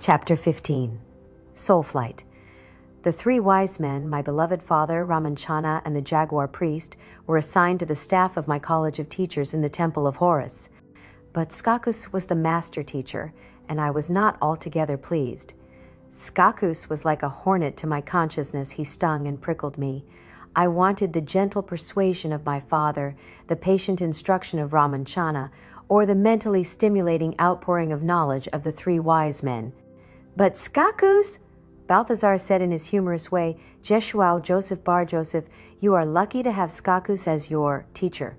Chapter 15. Soul Flight. The three wise men, my beloved father, Ramanchana, and the jaguar priest, were assigned to the staff of my college of teachers in the temple of Horus. But Skakus was the master teacher, and I was not altogether pleased. Skakus was like a hornet to my consciousness. He stung and prickled me. I wanted the gentle persuasion of my father, the patient instruction of Ramanchana, or the mentally stimulating outpouring of knowledge of the three wise men. But Skakus, Balthazar said in his humorous way, Jeshuau Joseph Bar Joseph, you are lucky to have Skakus as your teacher.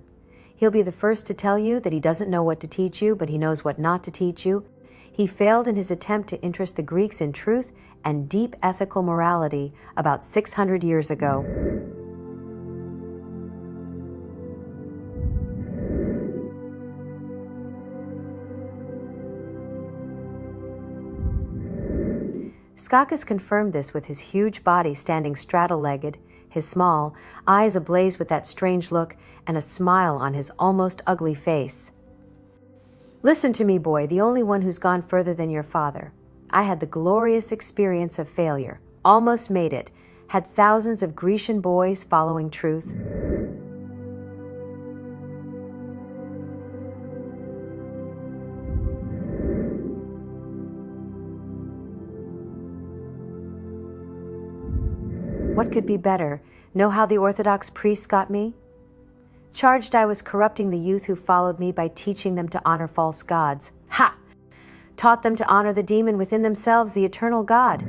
He'll be the first to tell you that he doesn't know what to teach you, but he knows what not to teach you. He failed in his attempt to interest the Greeks in truth and deep ethical morality about 600 years ago. Skakus confirmed this with his huge body standing straddle-legged, his small eyes ablaze with that strange look, and a smile on his almost ugly face. Listen to me, boy, the only one who's gone further than your father. I had the glorious experience of failure, almost made it, had thousands of Grecian boys following truth. What could be better? Know how the Orthodox priests got me? Charged I was corrupting the youth who followed me by teaching them to honor false gods. Ha! Taught them to honor the demon within themselves, the eternal God.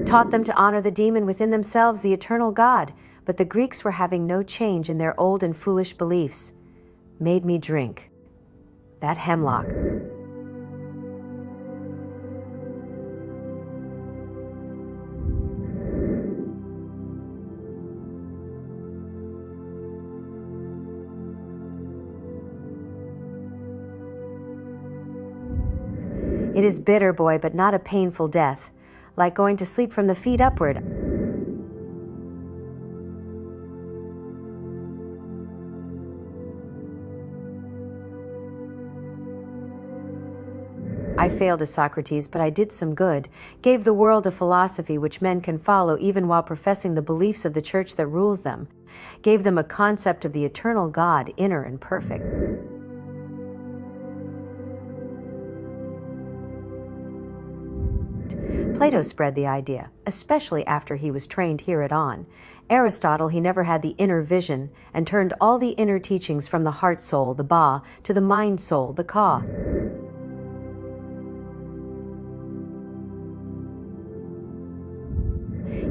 Taught them to honor the demon within themselves, the eternal God, but the Greeks were having no change in their old and foolish beliefs. Made me drink. That hemlock. It is bitter, boy, but not a painful death. Like going to sleep from the feet upward. I failed as Socrates, but I did some good, gave the world a philosophy which men can follow even while professing the beliefs of the church that rules them, gave them a concept of the eternal God, inner and perfect. Plato spread the idea, especially after he was trained here at On. Aristotle, he never had the inner vision and turned all the inner teachings from the heart soul, the ba, to the mind soul, the ka.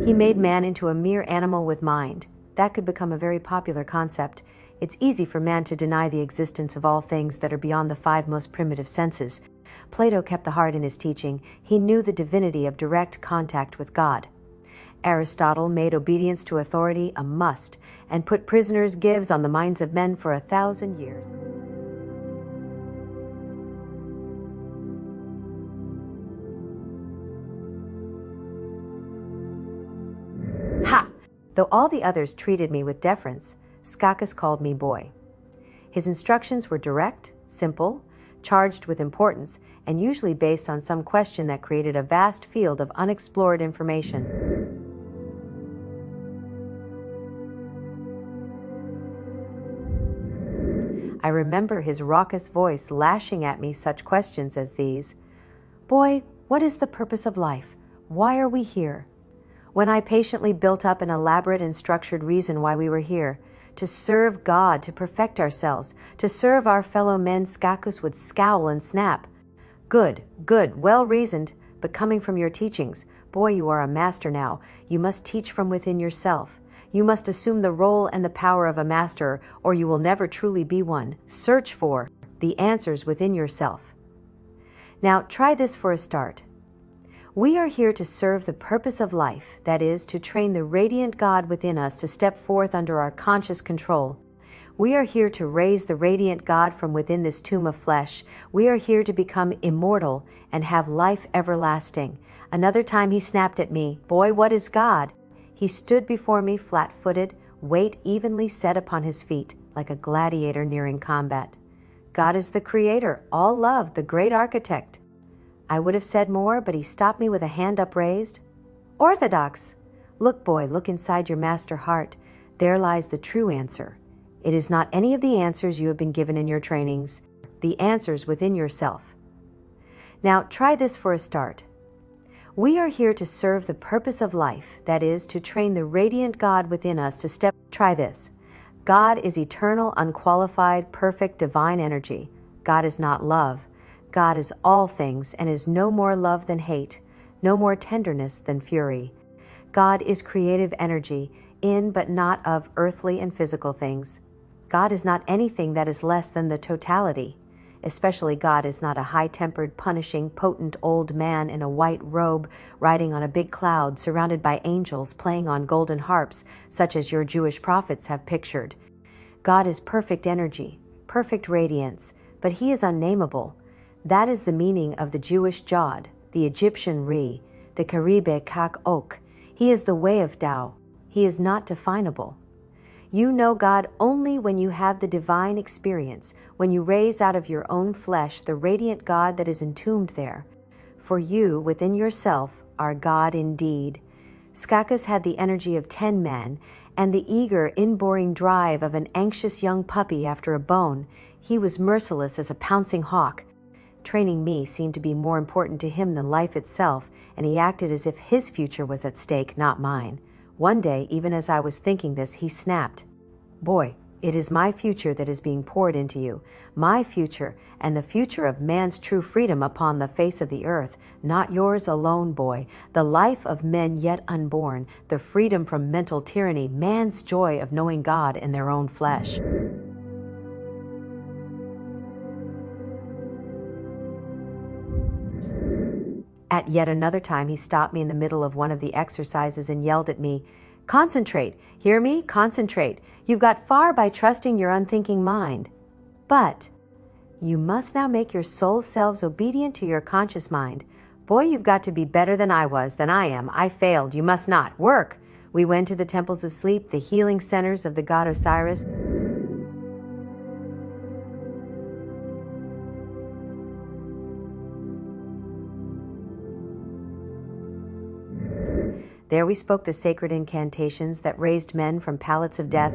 He made man into a mere animal with mind. That could become a very popular concept. It's easy for man to deny the existence of all things that are beyond the five most primitive senses. Plato kept the heart in his teaching. He knew the divinity of direct contact with God. Aristotle made obedience to authority a must and put prisoners' gifts on the minds of men for 1,000 years. Ha! Though all the others treated me with deference, Skakus called me boy. His instructions were direct, simple, charged with importance, and usually based on some question that created a vast field of unexplored information. I remember his raucous voice lashing at me such questions as these. Boy, what is the purpose of life? Why are we here? When I patiently built up an elaborate and structured reason why we were here, to serve God, to perfect ourselves, to serve our fellow men, Skakus would scowl and snap. Good, well reasoned, but coming from your teachings, boy, you are a master now. You must teach from within yourself. You must assume the role and the power of a master, or you will never truly be one. Search for the answers within yourself. Now, try this for a start. We are here to serve the purpose of life, that is, to train the radiant God within us to step forth under our conscious control. We are here to raise the radiant God from within this tomb of flesh. We are here to become immortal and have life everlasting. Another time he snapped at me, "Boy, what is God?" He stood before me flat-footed, weight evenly set upon his feet, like a gladiator nearing combat. God is the creator, all love, the great architect. I would have said more, but he stopped me with a hand upraised. Orthodox! Look, boy, look inside your master heart. There lies the true answer. It is not any of the answers you have been given in your trainings, the answers within yourself. Now, try this for a start. We are here to serve the purpose of life, that is, to train the radiant God within us to step. Try this. God is eternal, unqualified, perfect, divine energy. God is not love. God is all things and is no more love than hate, no more tenderness than fury. God is creative energy, in but not of earthly and physical things. God is not anything that is less than the totality. Especially God is not a high-tempered, punishing, potent old man in a white robe riding on a big cloud surrounded by angels playing on golden harps, such as your Jewish prophets have pictured. God is perfect energy, perfect radiance, but he is unnameable. That is the meaning of the Jewish Jod, the Egyptian Re, the Caribe Kak Ok. He is the way of Tao. He is not definable. You know God only when you have the divine experience, when you raise out of your own flesh the radiant God that is entombed there. For you, within yourself, are God indeed. Skakus had the energy of 10 men and the eager, inboring drive of an anxious young puppy after a bone. He was merciless as a pouncing hawk. Training me seemed to be more important to him than life itself, and he acted as if his future was at stake, not mine. One day, even as I was thinking this, he snapped, "Boy, it is my future that is being poured into you, my future and the future of man's true freedom upon the face of the earth, not yours alone, boy, the life of men yet unborn, the freedom from mental tyranny, man's joy of knowing God in their own flesh." At yet another time, he stopped me in the middle of one of the exercises and yelled at me, "Concentrate! Hear me? Concentrate! You've got far by trusting your unthinking mind. But you must now make your soul selves obedient to your conscious mind. Boy, you've got to be better than I was, than I am. I failed. You must not. Work!" We went to the temples of sleep, the healing centers of the god Osiris. There we spoke the sacred incantations that raised men from pallets of death.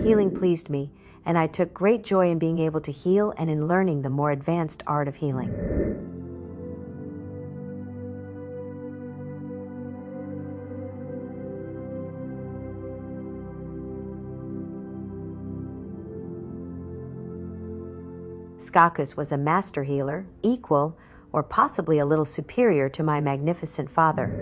Healing pleased me, and I took great joy in being able to heal and in learning the more advanced art of healing. Skakus was a master healer, equal, or possibly a little superior to my magnificent father.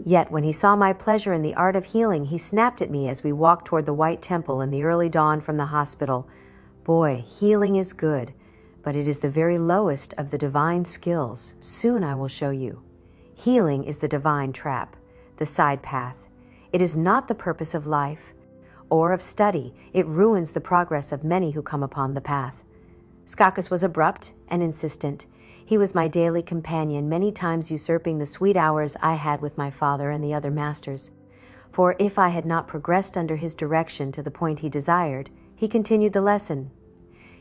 Yet when he saw my pleasure in the art of healing, he snapped at me as we walked toward the White Temple in the early dawn from the hospital. "Boy, healing is good, but it is the very lowest of the divine skills. Soon I will show you. Healing is the divine trap, the side path. It is not the purpose of life or of study. It ruins the progress of many who come upon the path." Skakus was abrupt and insistent. He was my daily companion, many times usurping the sweet hours I had with my father and the other masters. For if I had not progressed under his direction to the point he desired, he continued the lesson.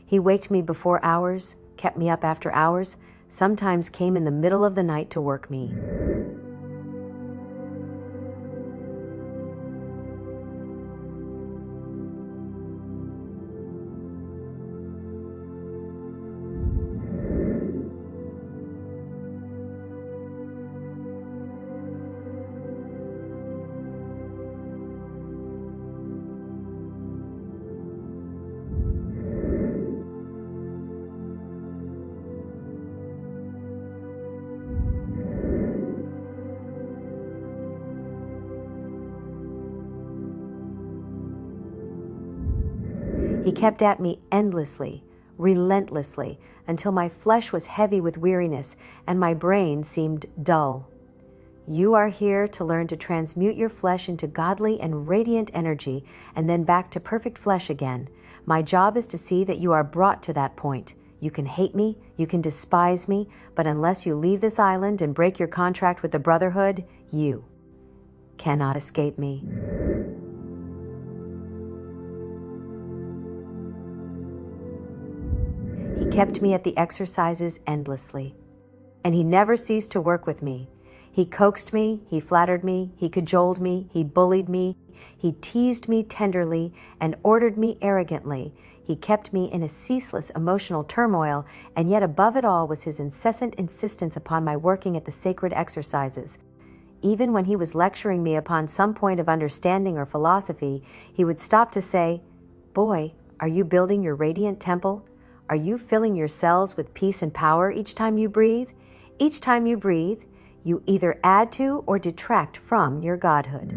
He waked me before hours, kept me up after hours, sometimes came in the middle of the night to work me. He kept at me endlessly, relentlessly, until my flesh was heavy with weariness and my brain seemed dull. You are here to learn to transmute your flesh into godly and radiant energy and then back to perfect flesh again. My job is to see that you are brought to that point. You can hate me, you can despise me, but unless you leave this island and break your contract with the Brotherhood, you cannot escape me. He kept me at the exercises endlessly, and he never ceased to work with me. He coaxed me, he flattered me, he cajoled me, he bullied me, he teased me tenderly and ordered me arrogantly. He kept me in a ceaseless emotional turmoil, and yet above it all was his incessant insistence upon my working at the sacred exercises. Even when he was lecturing me upon some point of understanding or philosophy, he would stop to say, "Boy, are you building your radiant temple? Are you filling your cells with peace and power each time you breathe? Each time you breathe, you either add to or detract from your godhood."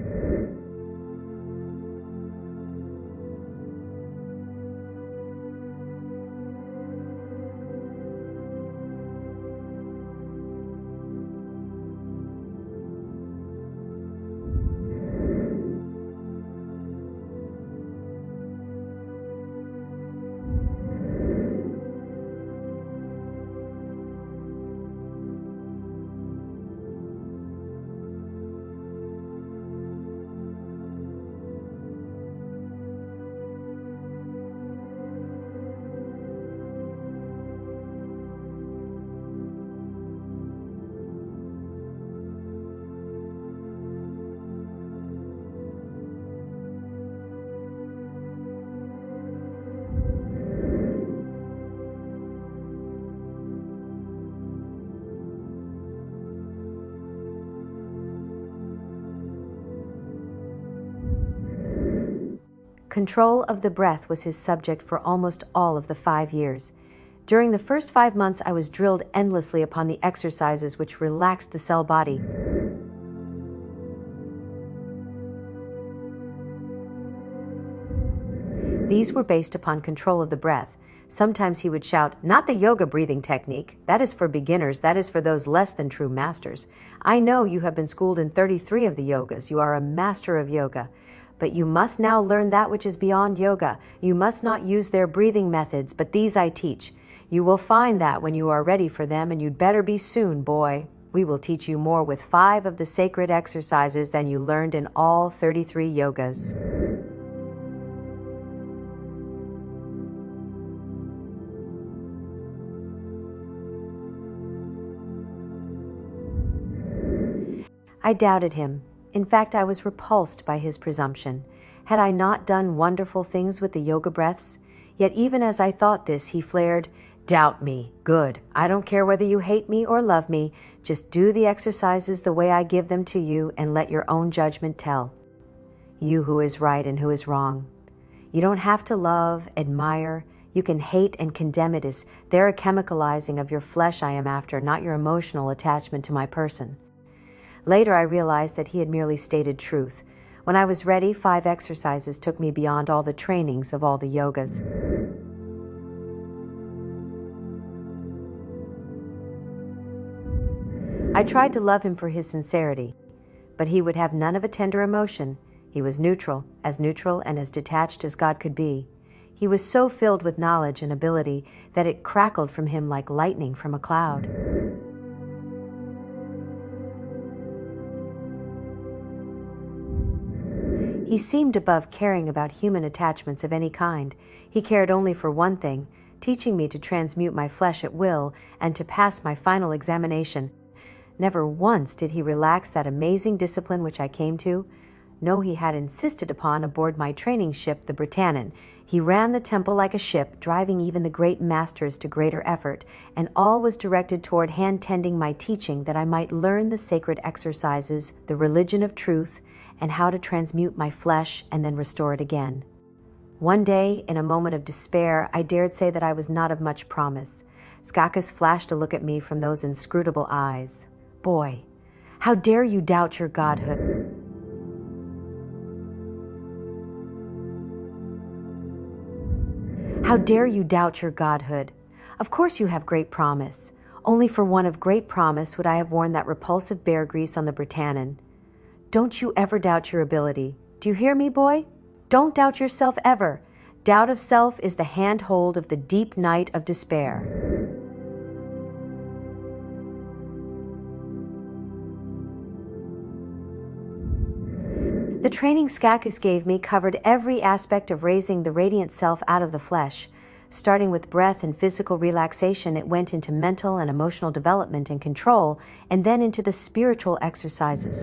Control of the breath was his subject for almost all of the 5 years. During the first 5 months, I was drilled endlessly upon the exercises which relaxed the cell body. These were based upon control of the breath. Sometimes he would shout, "Not the yoga breathing technique. That is for beginners. That is for those less than true masters. I know you have been schooled in 33 of the yogas. You are a master of yoga. But you must now learn that which is beyond yoga. You must not use their breathing methods, but these I teach. You will find that when you are ready for them, and you'd better be soon, boy. We will teach you more with 5 of the sacred exercises than you learned in all 33 yogas." I doubted him. In fact, I was repulsed by his presumption. Had I not done wonderful things with the yoga breaths? Yet even as I thought this, he flared, "Doubt me. Good. I don't care whether you hate me or love me. Just do the exercises the way I give them to you and let your own judgment tell you who is right and who is wrong. You don't have to love, admire. You can hate and condemn it as they're a chemicalizing of your flesh I am after, not your emotional attachment to my person." Later, I realized that he had merely stated truth. When I was ready, 5 exercises took me beyond all the trainings of all the yogas. I tried to love him for his sincerity, but he would have none of a tender emotion. He was neutral and as detached as God could be. He was so filled with knowledge and ability that it crackled from him like lightning from a cloud. He seemed above caring about human attachments of any kind. He cared only for one thing, teaching me to transmute my flesh at will and to pass my final examination. Never once did he relax that amazing discipline which I came to. No, he had insisted upon aboard my training ship, the Britannin. He ran the temple like a ship, driving even the great masters to greater effort, and all was directed toward hand-tending my teaching that I might learn the sacred exercises, the religion of truth, and how to transmute my flesh and then restore it again. One day, in a moment of despair, I dared say that I was not of much promise. Skakis flashed a look at me from those inscrutable eyes. "Boy, how dare you doubt your godhood?" How dare you doubt your godhood? Of course you have great promise. Only for one of great promise would I have worn that repulsive bear grease on the Britannin. Don't you ever doubt your ability. Do you hear me, boy? Don't doubt yourself ever. Doubt of self is the handhold of the deep night of despair. The training Skakos gave me covered every aspect of raising the radiant self out of the flesh. Starting with breath and physical relaxation, it went into mental and emotional development and control, and then into the spiritual exercises.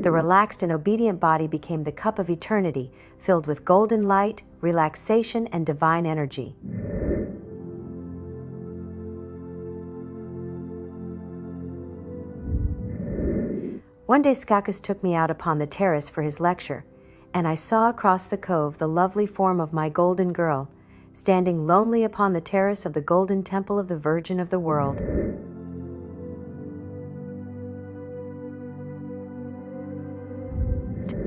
The relaxed and obedient body became the cup of eternity, filled with golden light, relaxation, and divine energy. One day Skakos took me out upon the terrace for his lecture, and I saw across the cove the lovely form of my golden girl, standing lonely upon the terrace of the golden temple of the Virgin of the world.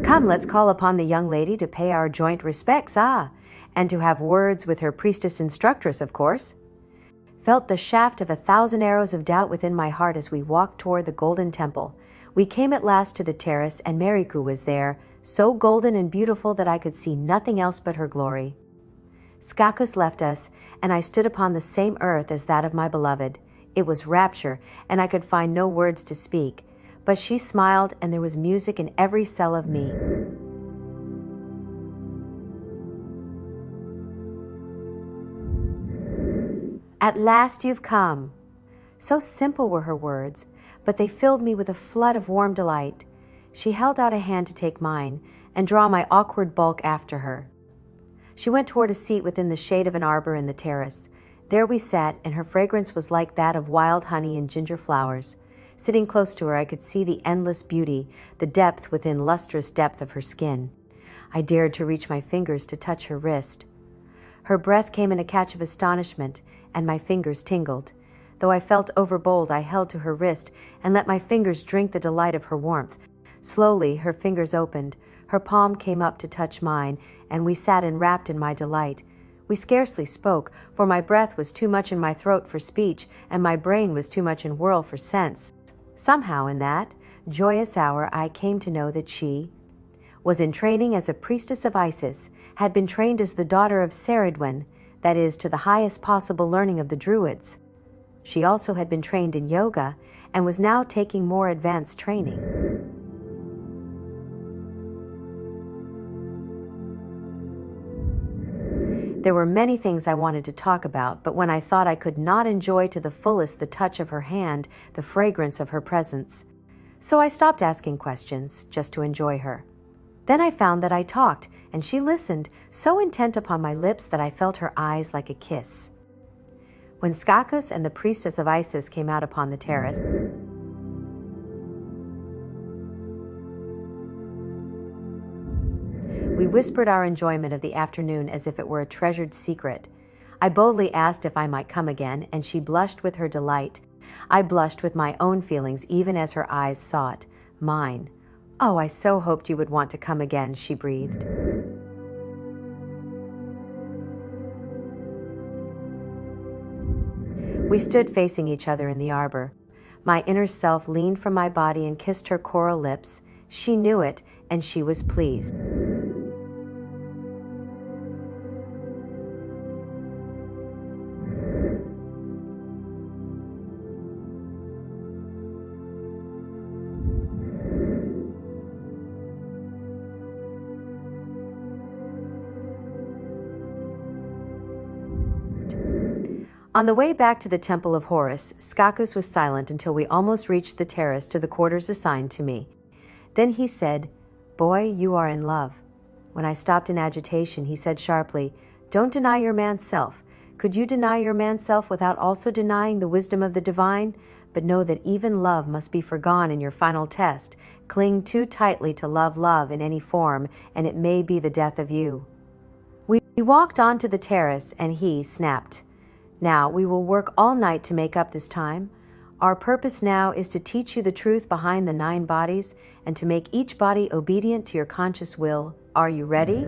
Come, let's call upon the young lady to pay our joint respects, and to have words with her priestess instructress, of course. Felt the shaft of 1,000 arrows of doubt within my heart as we walked toward the golden temple. We came at last to the terrace, and Mariku was there, so golden and beautiful that I could see nothing else but her glory. Skakos left us, and I stood upon the same earth as that of my beloved. It was rapture, and I could find no words to speak, but she smiled, and there was music in every cell of me. At last you've come. So simple were her words, but they filled me with a flood of warm delight. She held out a hand to take mine and draw my awkward bulk after her. She went toward a seat within the shade of an arbor in the terrace. There we sat, and her fragrance was like that of wild honey and ginger flowers. Sitting close to her, I could see the endless beauty, the depth within lustrous depth of her skin. I dared to reach my fingers to touch her wrist. Her breath came in a catch of astonishment, and my fingers tingled. Though I felt overbold, I held to her wrist and let my fingers drink the delight of her warmth. Slowly, her fingers opened, her palm came up to touch mine, and we sat enwrapped in my delight. We scarcely spoke, for my breath was too much in my throat for speech, and my brain was too much in whirl for sense. Somehow in that joyous hour I came to know that she was in training as a priestess of Isis, had been trained as the daughter of Saridwen, that is, to the highest possible learning of the Druids. She also had been trained in yoga and was now taking more advanced training. There were many things I wanted to talk about, but when I thought I could not enjoy to the fullest the touch of her hand, the fragrance of her presence, so I stopped asking questions just to enjoy her. Then I found that I talked, and she listened, so intent upon my lips that I felt her eyes like a kiss. When Skakos and the priestess of Isis came out upon the terrace, we whispered our enjoyment of the afternoon as if it were a treasured secret. I boldly asked if I might come again, and she blushed with her delight. I blushed with my own feelings, even as her eyes sought mine. "Oh, I so hoped you would want to come again," she breathed. We stood facing each other in the arbor. My inner self leaned from my body and kissed her coral lips. She knew it, and she was pleased. On the way back to the Temple of Horus, Skakos was silent until we almost reached the terrace to the quarters assigned to me. Then he said, "Boy, you are in love." When I stopped in agitation, he said sharply, "Don't deny your man's self. Could you deny your man's self without also denying the wisdom of the divine? But know that even love must be forgone in your final test. Cling too tightly to love in any form, and it may be the death of you." We walked on to the terrace, and he snapped, "Now we will work all night to make up this time. Our purpose now is to teach you the truth behind the 9 bodies and to make each body obedient to your conscious will. Are you ready?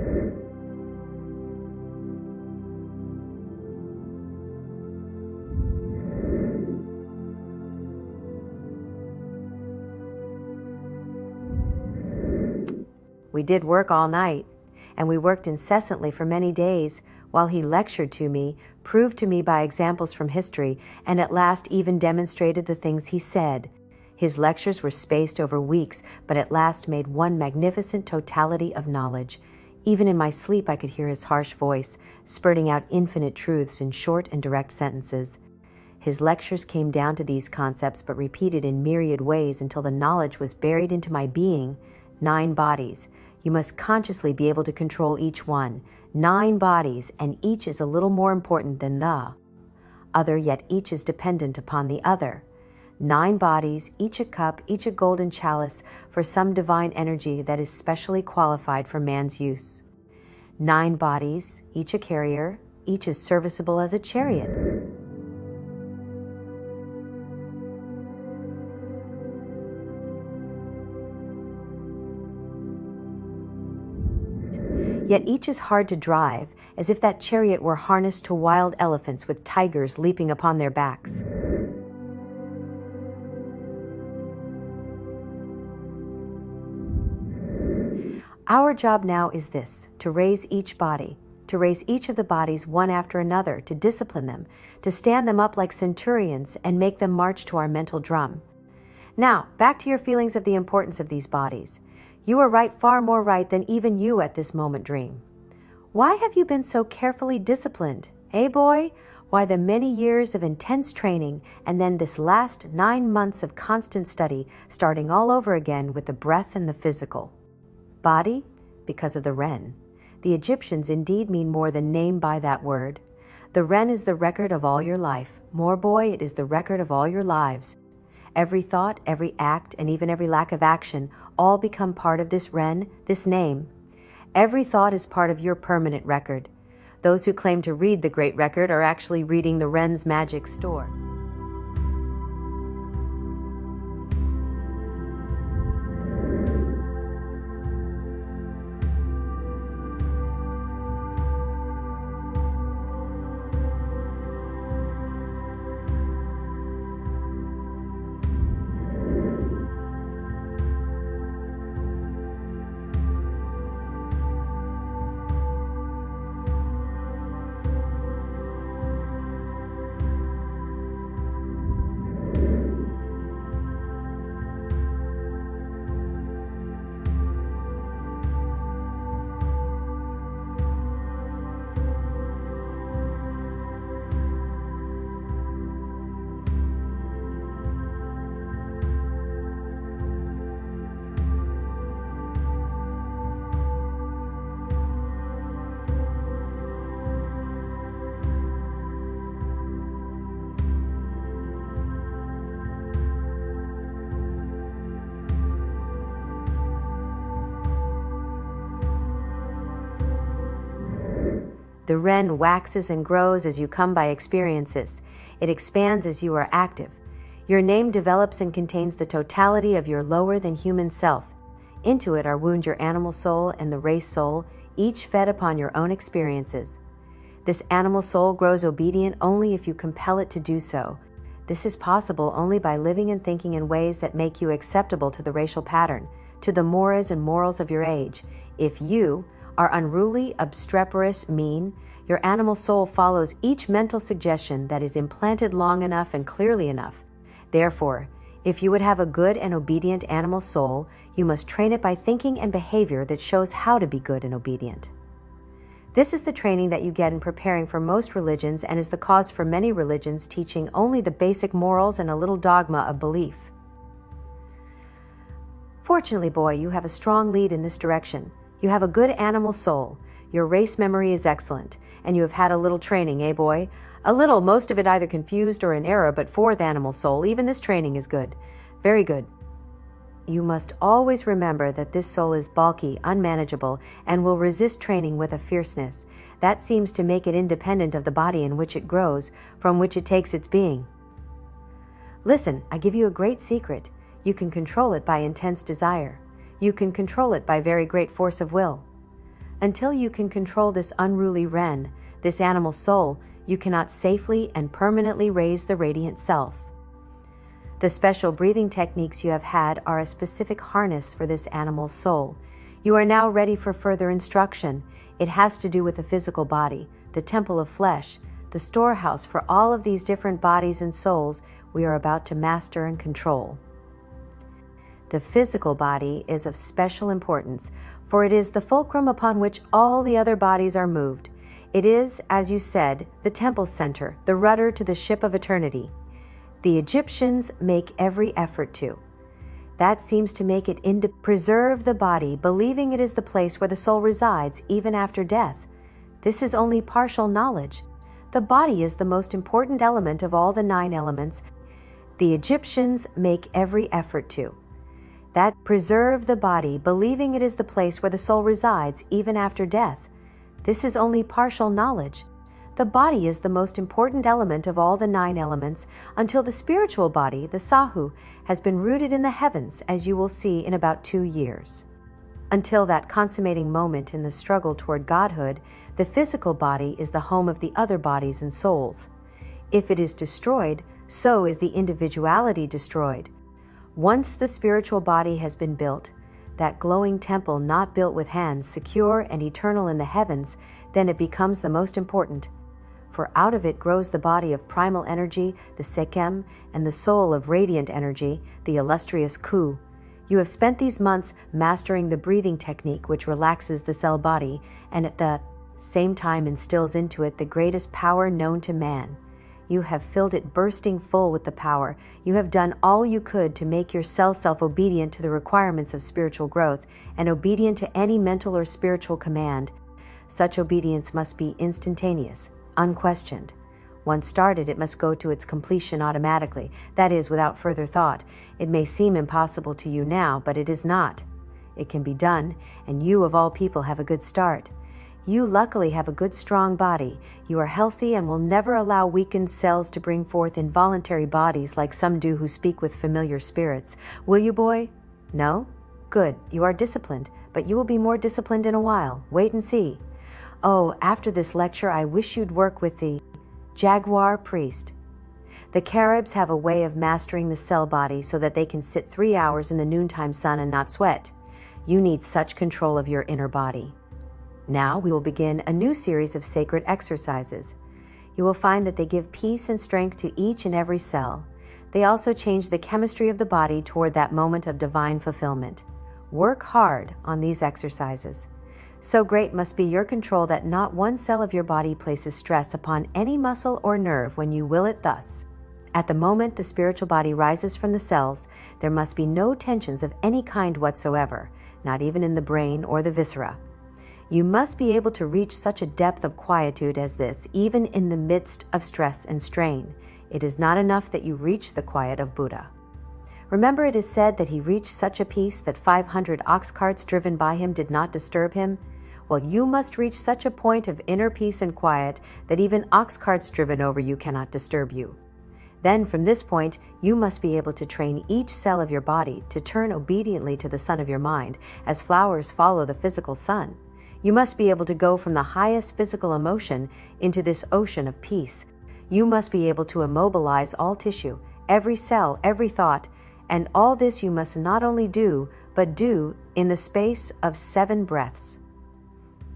We did work all night, and we worked incessantly for many days while he lectured to me, proved to me by examples from history, and at last even demonstrated the things he said. His lectures were spaced over weeks, but at last made one magnificent totality of knowledge. Even in my sleep I could hear his harsh voice, spurting out infinite truths in short and direct sentences. His lectures came down to these concepts, but repeated in myriad ways until the knowledge was buried into my being. 9 bodies. You must consciously be able to control each one. 9 bodies, and each is a little more important than the other, yet each is dependent upon the other. 9 bodies, each a cup, each a golden chalice for some divine energy that is specially qualified for man's use. 9 bodies, each a carrier, each as serviceable as a chariot. Yet each is hard to drive, as if that chariot were harnessed to wild elephants with tigers leaping upon their backs. Our job now is this, to raise each body, to raise each of the bodies one after another, to discipline them, to stand them up like centurions and make them march to our mental drum. Now, back to your feelings of the importance of these bodies. You are right, far more right than even you at this moment dream. Why have you been so carefully disciplined, boy? Why the many years of intense training and then this last 9 months of constant study, starting all over again with the breath and the physical? Body? Because of the Ren. The Egyptians indeed mean more than name by that word. The Ren is the record of all your life. More, boy, it is the record of all your lives. Every thought, every act, and even every lack of action all become part of this Ren, this name. Every thought is part of your permanent record. Those who claim to read the great record are actually reading the Ren's magic store. The Ren waxes and grows as you come by experiences. It expands as you are active. Your name develops and contains the totality of your lower than human self. Into it are wound your animal soul and the race soul, each fed upon your own experiences. This animal soul grows obedient only if you compel it to do so. This is possible only by living and thinking in ways that make you acceptable to the racial pattern, to the mores and morals of your age. If you are unruly, obstreperous, mean, your animal soul follows each mental suggestion that is implanted long enough and clearly enough. Therefore, if you would have a good and obedient animal soul, you must train it by thinking and behavior that shows how to be good and obedient. This is the training that you get in preparing for most religions and is the cause for many religions teaching only the basic morals and a little dogma of belief. Fortunately, boy, you have a strong lead in this direction. You have a good animal soul. Your race memory is excellent, and you have had a little training, boy? A little, most of it either confused or in error, but fourth animal soul, even this training is good. Very good. You must always remember that this soul is bulky, unmanageable, and will resist training with a fierceness. That seems to make it independent of the body in which it grows, from which it takes its being. Listen, I give you a great secret. You can control it by intense desire. You can control it by very great force of will. Until you can control this unruly Ren, this animal soul, you cannot safely and permanently raise the radiant self. The special breathing techniques you have had are a specific harness for this animal soul. You are now ready for further instruction. It has to do with the physical body, the temple of flesh, the storehouse for all of these different bodies and souls we are about to master and control. The physical body is of special importance, for it is the fulcrum upon which all the other bodies are moved. It is, as you said, the temple center, the rudder to the ship of eternity. The Egyptians make every effort to. That seems to make it preserve the body, believing it is the place where the soul resides even after death. This is only partial knowledge. The body is the most important element of all the 9 elements. The Egyptians make every effort to. That preserve the body, believing it is the place where the soul resides even after death. This is only partial knowledge. The body is the most important element of all the 9 elements until the spiritual body, the Sahu, has been rooted in the heavens, as you will see in about 2 years. Until that consummating moment in the struggle toward godhood, the physical body is the home of the other bodies and souls. If it is destroyed, so is the individuality destroyed. Once the spiritual body has been built, that glowing temple not built with hands, secure and eternal in the heavens, then it becomes the most important. For out of it grows the body of primal energy, the Sekem, and the soul of radiant energy, the illustrious Ku. You have spent these months mastering the breathing technique which relaxes the cell body and at the same time instills into it the greatest power known to man. You have filled it bursting full with the power. You have done all you could to make your cell self-obedient to the requirements of spiritual growth and obedient to any mental or spiritual command. Such obedience must be instantaneous, unquestioned. Once started, it must go to its completion automatically, that is, without further thought. It may seem impossible to you now, but it is not. It can be done, and you of all people have a good start. You luckily have a good strong body. You are healthy and will never allow weakened cells to bring forth involuntary bodies like some do who speak with familiar spirits. Will you, boy? No? Good. You are disciplined, but you will be more disciplined in a while. Wait and see. Oh, after this lecture, I wish you'd work with the Jaguar priest. The Caribs have a way of mastering the cell body so that they can sit 3 hours in the noontime sun and not sweat. You need such control of your inner body. Now we will begin a new series of sacred exercises. You will find that they give peace and strength to each and every cell. They also change the chemistry of the body toward that moment of divine fulfillment. Work hard on these exercises. So great must be your control that not one cell of your body places stress upon any muscle or nerve when you will it thus. At the moment the spiritual body rises from the cells, there must be no tensions of any kind whatsoever, not even in the brain or the viscera. You must be able to reach such a depth of quietude as this, even in the midst of stress and strain. It is not enough that you reach the quiet of Buddha. Remember, it is said that he reached such a peace that 500 ox carts driven by him did not disturb him. Well, you must reach such a point of inner peace and quiet that even ox carts driven over you cannot disturb you. Then from this point, you must be able to train each cell of your body to turn obediently to the sun of your mind, as flowers follow the physical sun. You must be able to go from the highest physical emotion into this ocean of peace. You must be able to immobilize all tissue, every cell, every thought, and all this you must not only do, but do in the space of 7 breaths.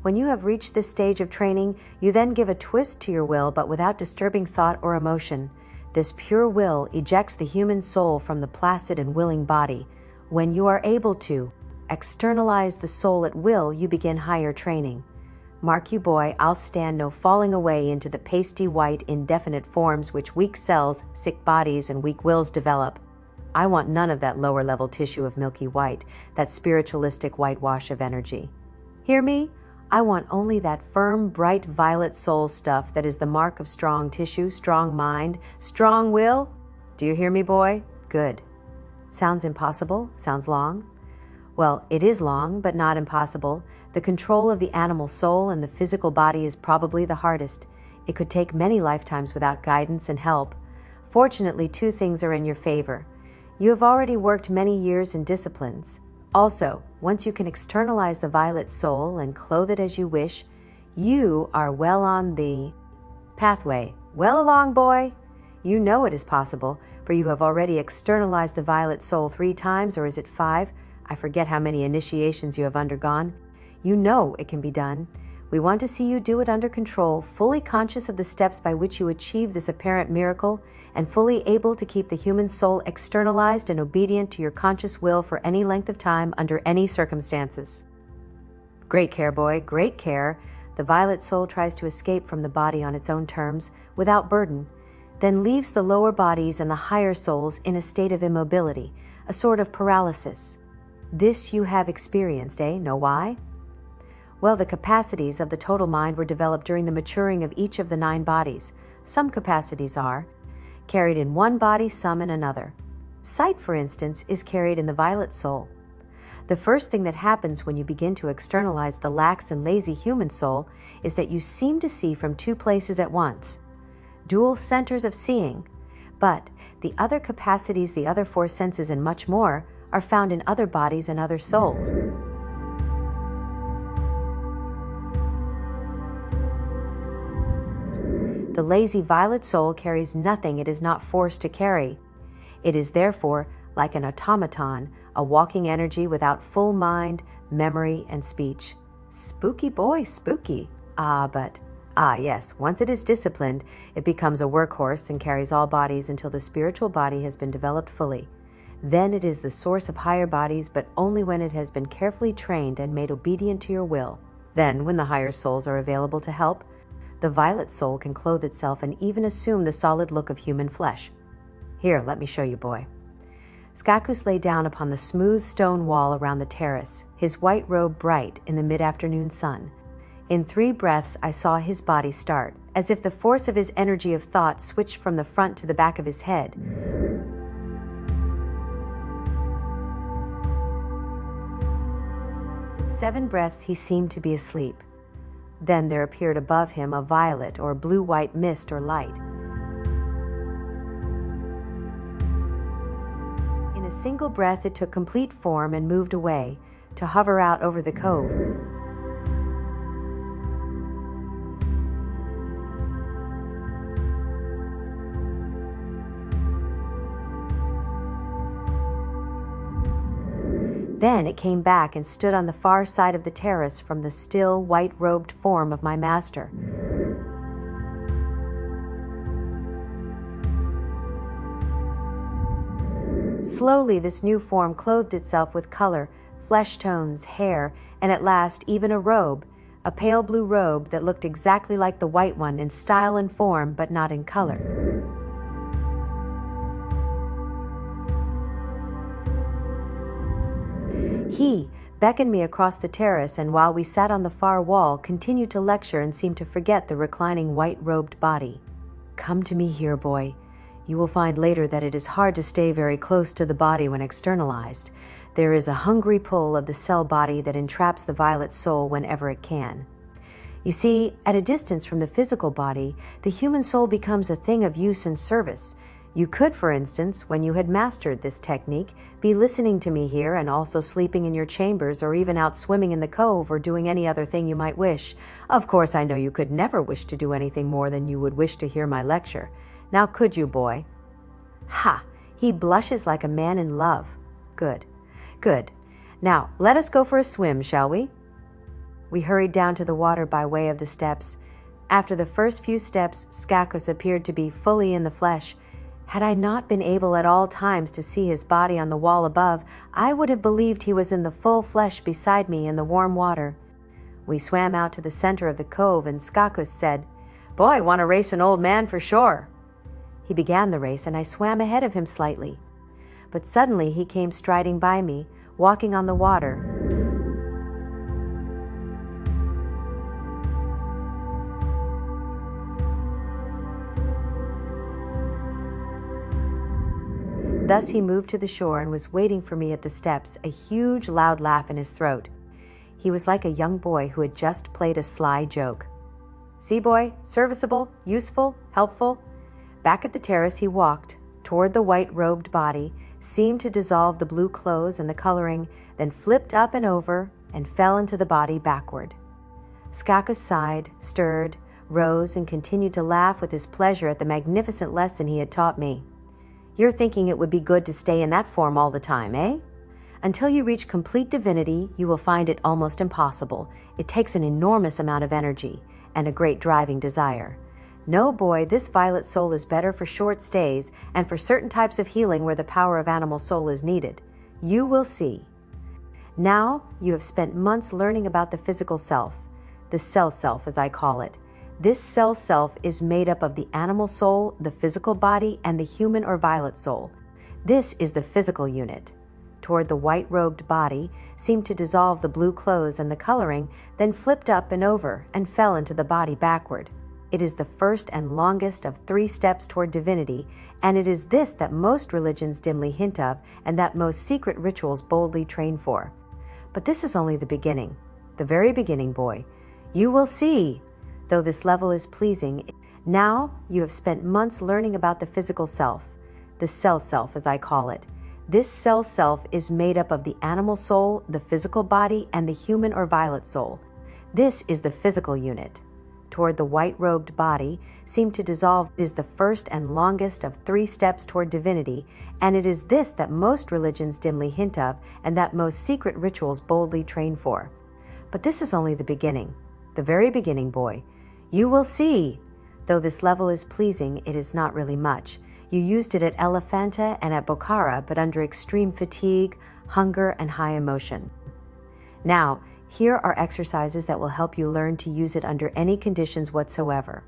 When you have reached this stage of training, you then give a twist to your will, but without disturbing thought or emotion. This pure will ejects the human soul from the placid and willing body. When you are able to externalize the soul at will, you begin higher training. Mark you, boy, I'll stand no falling away into the pasty white indefinite forms which weak cells, sick bodies, and weak wills develop. I want none of that lower level tissue of milky white, that spiritualistic whitewash of energy. Hear me? I want only that firm, bright violet soul stuff that is the mark of strong tissue, strong mind, strong will. Do you hear me, boy? Good. Sounds impossible? Sounds long? Well, it is long, but not impossible. The control of the animal soul and the physical body is probably the hardest. It could take many lifetimes without guidance and help. Fortunately, two things are in your favor. You have already worked many years in disciplines. Also, once you can externalize the violet soul and clothe it as you wish, you are well on the pathway. Well along, boy. You know it is possible, for you have already externalized the violet soul 3 times, or is it 5? I forget how many initiations you have undergone. You know it can be done. We want to see you do it under control, fully conscious of the steps by which you achieve this apparent miracle, and fully able to keep the human soul externalized and obedient to your conscious will for any length of time under any circumstances. Great care, boy, great care. The violet soul tries to escape from the body on its own terms, without burden, then leaves the lower bodies and the higher souls in a state of immobility, a sort of paralysis. This you have experienced, eh? Know why? Well, the capacities of the total mind were developed during the maturing of each of the 9 bodies. Some capacities are carried in one body, some in another. Sight, for instance, is carried in the violet soul. The first thing that happens when you begin to externalize the lax and lazy human soul is that you seem to see from 2 places at once. Dual centers of seeing. But the other capacities, the other 4 senses, and much more are found in other bodies and other souls. The lazy violet soul carries nothing it is not forced to carry. It is therefore like an automaton, a walking energy without full mind, memory, and speech. Spooky boy, spooky. Yes, once it is disciplined, it becomes a workhorse and carries all bodies until the spiritual body has been developed fully. Then it is the source of higher bodies, but only when it has been carefully trained and made obedient to your will. Then, when the higher souls are available to help, the violet soul can clothe itself and even assume the solid look of human flesh. Here, let me show you, boy. Skakus lay down upon the smooth stone wall around the terrace, his white robe bright in the mid-afternoon sun. In 3 breaths, I saw his body start, as if the force of his energy of thought switched from the front to the back of his head. With 7 breaths, he seemed to be asleep. Then there appeared above him a violet or blue-white mist or light. In a single breath, it took complete form and moved away, to hover out over the cove. Then it came back and stood on the far side of the terrace from the still, white-robed form of my master. Slowly, this new form clothed itself with color, flesh tones, hair, and at last even a robe, a pale blue robe that looked exactly like the white one in style and form, but not in color. He beckoned me across the terrace, and while we sat on the far wall, continued to lecture and seemed to forget the reclining white-robed body. Come to me here, boy. You will find later that it is hard to stay very close to the body when externalized. There is a hungry pull of the cell body that entraps the violet soul whenever it can. You see, at a distance from the physical body, the human soul becomes a thing of use and service. You could, for instance, when you had mastered this technique, be listening to me here and also sleeping in your chambers, or even out swimming in the cove, or doing any other thing you might wish. Of course, I know you could never wish to do anything more than you would wish to hear my lecture. Now could you, boy? Ha! He blushes like a man in love. Good. Good. Now, let us go for a swim, shall we? We hurried down to the water by way of the steps. After the first few steps, Skakus appeared to be fully in the flesh. Had I not been able at all times to see his body on the wall above, I would have believed he was in the full flesh beside me in the warm water. We swam out to the center of the cove, and Skakus said, "Boy, want to race an old man for sure." He began the race, and I swam ahead of him slightly. But suddenly he came striding by me, walking on the water. Thus he moved to the shore and was waiting for me at the steps, a huge, loud laugh in his throat. He was like a young boy who had just played a sly joke. See, boy, serviceable, useful, helpful. Back at the terrace he walked, toward the white-robed body, seemed to dissolve the blue clothes and the coloring, then flipped up and over and fell into the body backward. Skakos sighed, stirred, rose, and continued to laugh with his pleasure at the magnificent lesson he had taught me. You're thinking it would be good to stay in that form all the time, eh? Until you reach complete divinity, you will find it almost impossible. It takes an enormous amount of energy and a great driving desire. No, boy, this violet soul is better for short stays and for certain types of healing where the power of animal soul is needed. You will see. Now, you have spent months learning about the physical self, the cell self as I call it. This cell self is made up of the animal soul, the physical body, and the human or violet soul. This is the physical unit. Toward the white-robed body, seemed to dissolve the blue clothes and the coloring, then flipped up and over and fell into the body backward. It is the first and longest of 3 steps toward divinity, and it is this that most religions dimly hint of and that most secret rituals boldly train for. But this is only the beginning, the very beginning, boy. You will see, though this level is pleasing. Now you have spent months learning about the physical self, the cell self as I call it. This cell self is made up of the animal soul, the physical body, and the human or violet soul. This is the physical unit. Toward the white-robed body, seemed to dissolve is the first and longest of 3 steps toward divinity, and it is this that most religions dimly hint of and that most secret rituals boldly train for. But this is only the beginning, the very beginning, boy. You will see. Though this level is pleasing, it is not really much. You used it at Elephanta and at Bokhara, but under extreme fatigue, hunger, and high emotion. Now, here are exercises that will help you learn to use it under any conditions whatsoever.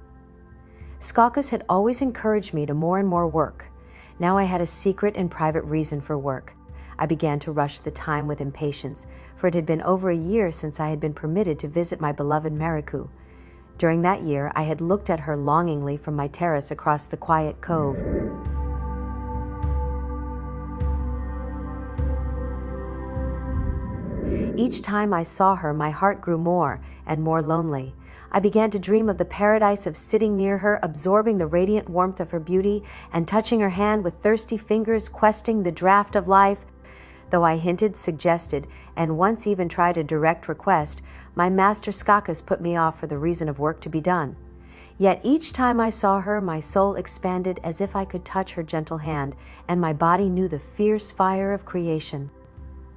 Skakos had always encouraged me to more and more work. Now I had a secret and private reason for work. I began to rush the time with impatience, for it had been over a year since I had been permitted to visit my beloved Mariku. During that year, I had looked at her longingly from my terrace across the quiet cove. Each time I saw her, my heart grew more and more lonely. I began to dream of the paradise of sitting near her, absorbing the radiant warmth of her beauty, and touching her hand with thirsty fingers, questing the draught of life. Though I hinted, suggested, and once even tried a direct request, my master Skakos put me off for the reason of work to be done. Yet each time I saw her, my soul expanded as if I could touch her gentle hand, and my body knew the fierce fire of creation.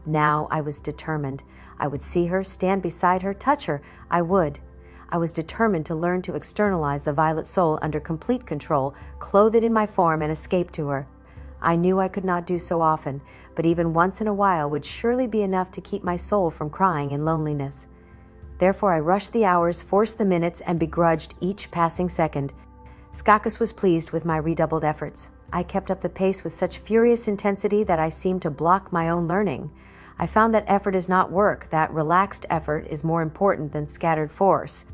Now I was determined. I would see her, stand beside her, touch her. I would. I was determined to learn to externalize the violet soul under complete control, clothe it in my form, and escape to her. I knew I could not do so often, but even once in a while would surely be enough to keep my soul from crying in loneliness. Therefore I rushed the hours, forced the minutes, and begrudged each passing second. Skakos was pleased with my redoubled efforts. I kept up the pace with such furious intensity that I seemed to block my own learning. I found that effort is not work, that relaxed effort is more important than scattered force.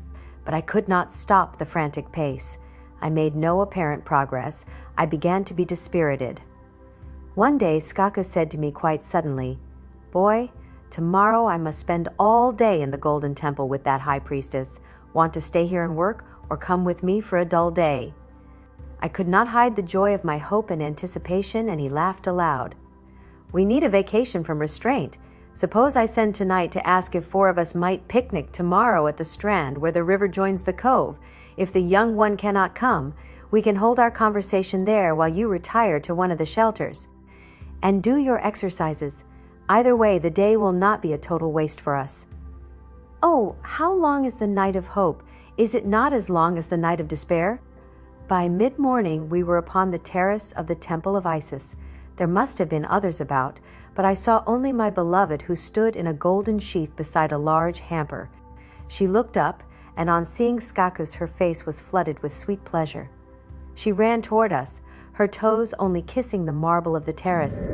But I could not stop the frantic pace. I made no apparent progress. I began to be dispirited. One day Skakos said to me quite suddenly, "Boy, tomorrow I must spend all day in the Golden Temple with that high priestess. Want to stay here and work, or come with me for a dull day?" I could not hide the joy of my hope and anticipation, and he laughed aloud. "We need a vacation from restraint. Suppose I send tonight to ask if 4 of us might picnic tomorrow at the strand where the river joins the cove. If the young one cannot come, we can hold our conversation there while you retire to one of the shelters. And do your exercises. Either way, the day will not be a total waste for us." "Oh, how long is the night of hope? Is it not as long as the night of despair?" By mid-morning we were upon the terrace of the Temple of Isis. There must have been others about, but I saw only my beloved, who stood in a golden sheath beside a large hamper. She looked up, and on seeing Skakos her face was flooded with sweet pleasure. She ran toward us, her toes only kissing the marble of the terrace.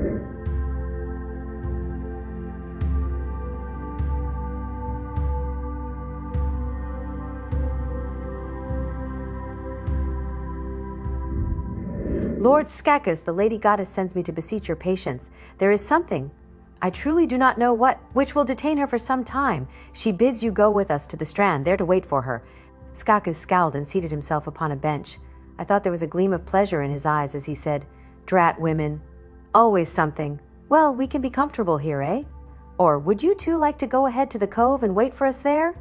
"Lord Skakos, the Lady Goddess sends me to beseech your patience. There is something, I truly do not know what, which will detain her for some time. She bids you go with us to the strand, there to wait for her." Skakos scowled and seated himself upon a bench. I thought there was a gleam of pleasure in his eyes as he said, "Drat women. Always something. Well, we can be comfortable here, eh? Or would you two like to go ahead to the cove and wait for us there?"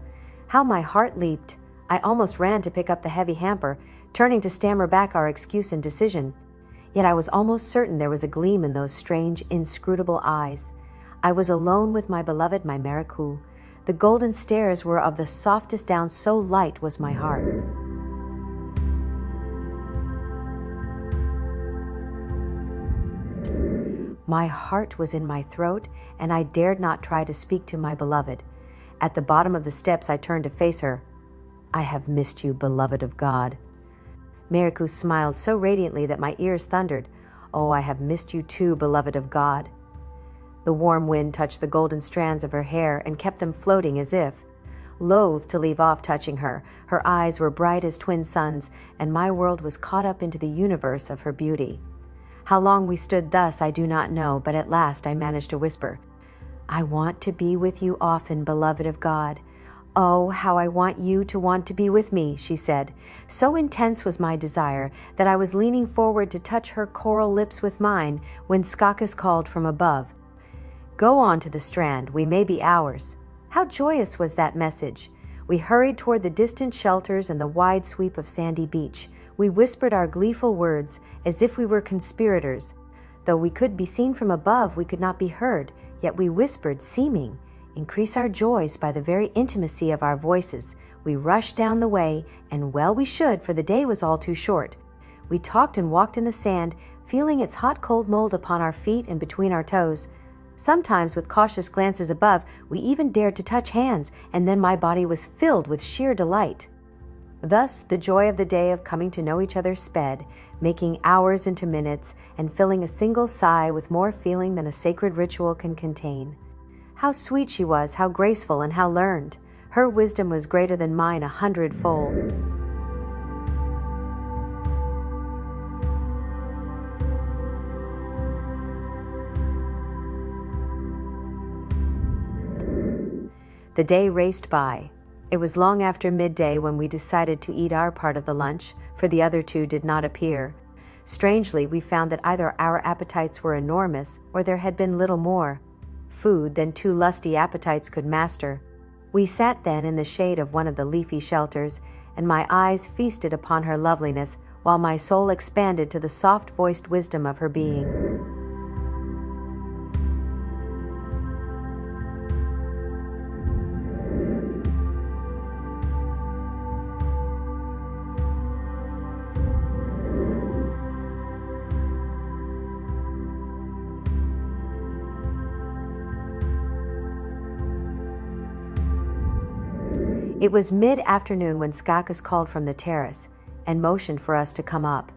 How my heart leaped. I almost ran to pick up the heavy hamper, turning to stammer back our excuse and decision. Yet I was almost certain there was a gleam in those strange, inscrutable eyes. I was alone with my beloved, my Mariku. The golden stairs were of the softest down, so light was my heart. My heart was in my throat, and I dared not try to speak to my beloved. At the bottom of the steps, I turned to face her. "I have missed you, beloved of God." Mariku smiled so radiantly that my ears thundered. "Oh, I have missed you too, beloved of God." The warm wind touched the golden strands of her hair and kept them floating as if, loath to leave off touching her. Her eyes were bright as twin suns, and my world was caught up into the universe of her beauty. How long we stood thus I do not know, but at last I managed to whisper, "I want to be with you often, beloved of God." "Oh, how I want you to want to be with me," she said. So intense was my desire that I was leaning forward to touch her coral lips with mine when Skakus called from above, "Go on to the strand, we may be ours." How joyous was that message! We hurried toward the distant shelters and the wide sweep of sandy beach. We whispered our gleeful words as if we were conspirators. Though we could be seen from above, we could not be heard, yet we whispered, seeming increase our joys by the very intimacy of our voices. We rushed down the way, and well we should, for the day was all too short. We talked and walked in the sand, feeling its hot cold mold upon our feet and between our toes. Sometimes, with cautious glances above, we even dared to touch hands, and then my body was filled with sheer delight. Thus the joy of the day of coming to know each other sped, making hours into minutes, and filling a single sigh with more feeling than a sacred ritual can contain. How sweet she was, how graceful, and how learned. Her wisdom was greater than mine 100-fold. The day raced by. It was long after midday when we decided to eat our part of the lunch, for the other two did not appear. Strangely, we found that either our appetites were enormous, or there had been little more food than two lusty appetites could master. We sat then in the shade of one of the leafy shelters, and my eyes feasted upon her loveliness, while my soul expanded to the soft-voiced wisdom of her being. It was mid-afternoon when Skakus called from the terrace and motioned for us to come up.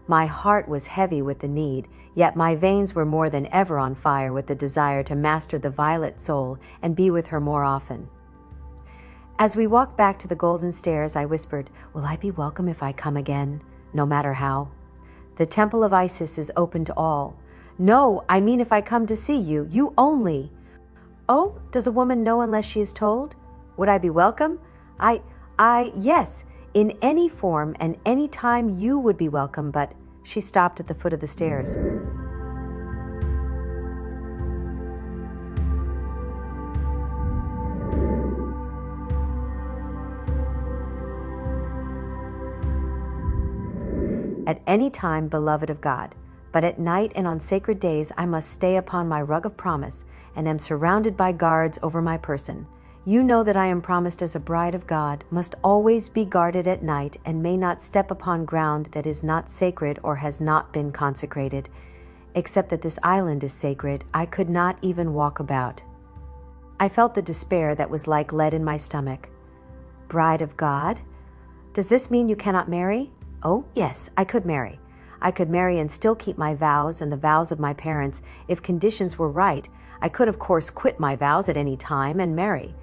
My heart was heavy with the need, yet my veins were more than ever on fire with the desire to master the violet soul and be with her more often. As we walked back to the golden stairs, I whispered, "Will I be welcome if I come again, no matter how? The temple of Isis is open to all." "No, I mean if I come to see you, you only." "Oh, does a woman know unless she is told? Would I be welcome? Yes, in any form and any time you would be welcome, but..." She stopped at the foot of the stairs. "At any time, beloved of God, but at night and on sacred days I must stay upon my rug of promise, and am surrounded by guards over my person. You know that I am promised as a bride of God, must always be guarded at night, and may not step upon ground that is not sacred or has not been consecrated. Except that this island is sacred, I could not even walk about." I felt the despair that was like lead in my stomach. "Bride of God? Does this mean you cannot marry?" "Oh, yes, I could marry. I could marry and still keep my vows and the vows of my parents. If conditions were right, I could of course quit my vows at any time and marry.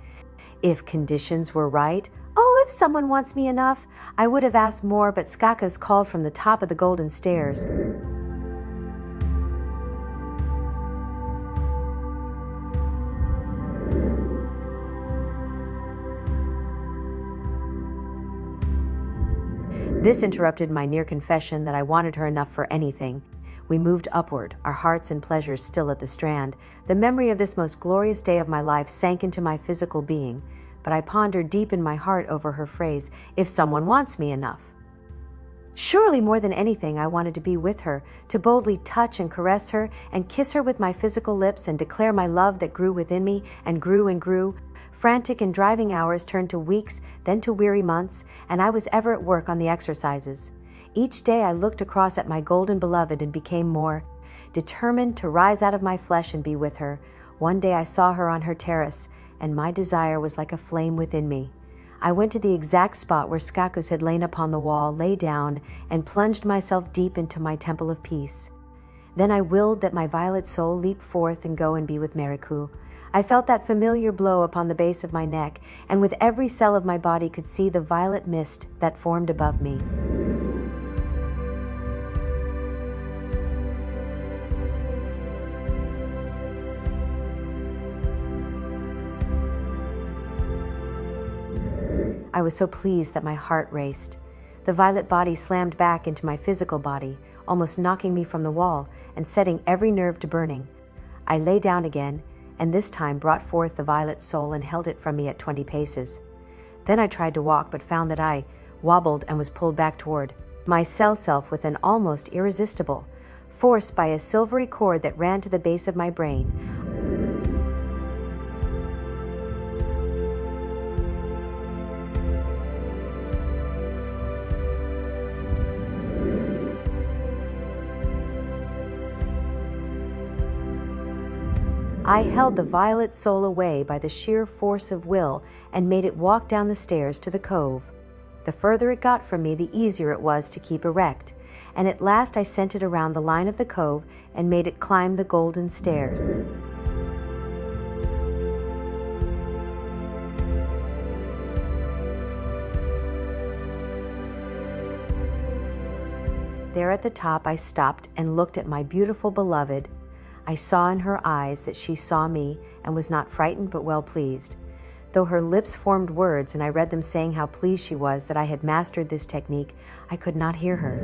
If conditions were right, if someone wants me enough, I would have asked more, but Skakus called from the top of the golden stairs. This interrupted my near confession that I wanted her enough for anything. We moved upward, our hearts and pleasures still at the strand. The memory of this most glorious day of my life sank into my physical being, but I pondered deep in my heart over her phrase, "If someone wants me enough." Surely more than anything, I wanted to be with her, to boldly touch and caress her and kiss her with my physical lips and declare my love that grew within me and grew and grew. Frantic and driving hours turned to weeks, then to weary months, and I was ever at work on the exercises. Each day I looked across at my golden beloved and became more determined to rise out of my flesh and be with her. One day I saw her on her terrace, and my desire was like a flame within me. I went to the exact spot where Skakus had lain upon the wall, lay down, and plunged myself deep into my temple of peace. Then I willed that my violet soul leap forth and go and be with Mariku. I felt that familiar blow upon the base of my neck, and with every cell of my body could see the violet mist that formed above me. I was so pleased that my heart raced. The violet body slammed back into my physical body, almost knocking me from the wall and setting every nerve to burning. I lay down again, and this time brought forth the violet soul and held it from me at 20 paces. Then I tried to walk, but found that I wobbled and was pulled back toward my cell self with an almost irresistible force by a silvery cord that ran to the base of my brain. I held the violet soul away by the sheer force of will and made it walk down the stairs to the cove. The further it got from me, the easier it was to keep erect, and at last I sent it around the line of the cove and made it climb the golden stairs. There at the top I stopped and looked at my beautiful beloved. I saw in her eyes that she saw me and was not frightened but well pleased. Though her lips formed words and I read them saying how pleased she was that I had mastered this technique, I could not hear her.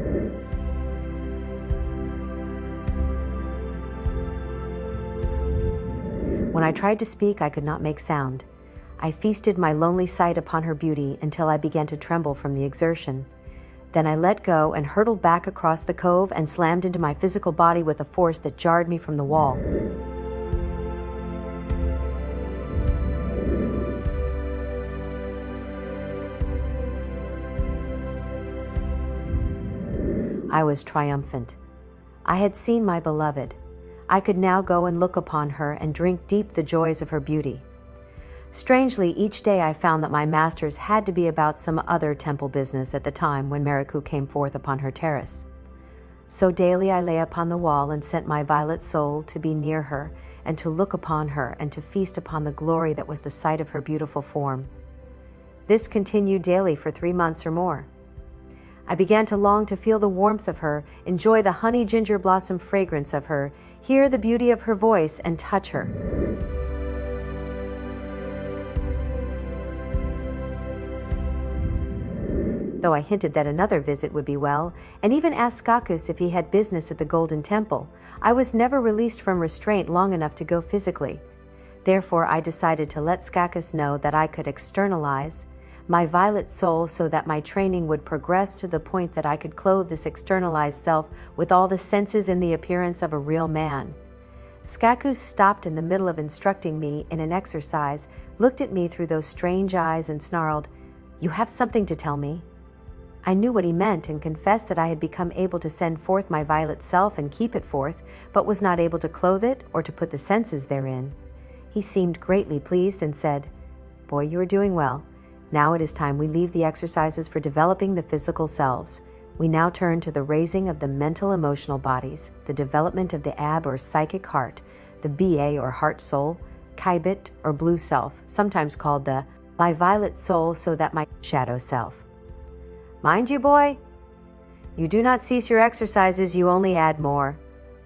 When I tried to speak, I could not make sound. I feasted my lonely sight upon her beauty until I began to tremble from the exertion. Then I let go and hurtled back across the cove and slammed into my physical body with a force that jarred me from the wall. I was triumphant. I had seen my beloved. I could now go and look upon her and drink deep the joys of her beauty. Strangely, each day I found that my masters had to be about some other temple business at the time when Mariku came forth upon her terrace. So daily I lay upon the wall and sent my violet soul to be near her and to look upon her and to feast upon the glory that was the sight of her beautiful form. This continued daily for 3 months or more. I began to long to feel the warmth of her, enjoy the honey ginger blossom fragrance of her, hear the beauty of her voice, and touch her. Though I hinted that another visit would be well, and even asked Skakus if he had business at the Golden Temple, I was never released from restraint long enough to go physically. Therefore, I decided to let Skakus know that I could externalize my violet soul so that my training would progress to the point that I could clothe this externalized self with all the senses and the appearance of a real man. Skakus stopped in the middle of instructing me in an exercise, looked at me through those strange eyes and snarled, "You have something to tell me?" I knew what he meant and confessed that I had become able to send forth my violet self and keep it forth, but was not able to clothe it or to put the senses therein. He seemed greatly pleased and said, "Boy, you are doing well. Now it is time we leave the exercises for developing the physical selves. We now turn to the raising of the mental emotional bodies, the development of the ab or psychic heart, the BA or heart soul, Kaibit or blue self, sometimes called the my violet soul so that my shadow self. Mind you, boy, you do not cease your exercises, you only add more.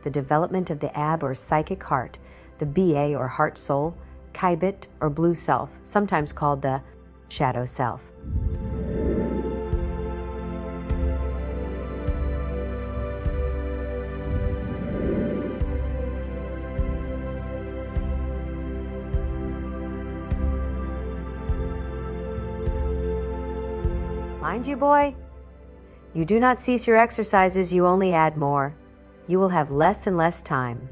The development of the ab or psychic heart, the BA or heart soul, Kaibit or blue self, sometimes called the shadow self. Mind you, boy, you do not cease your exercises, you only add more. You will have less and less time.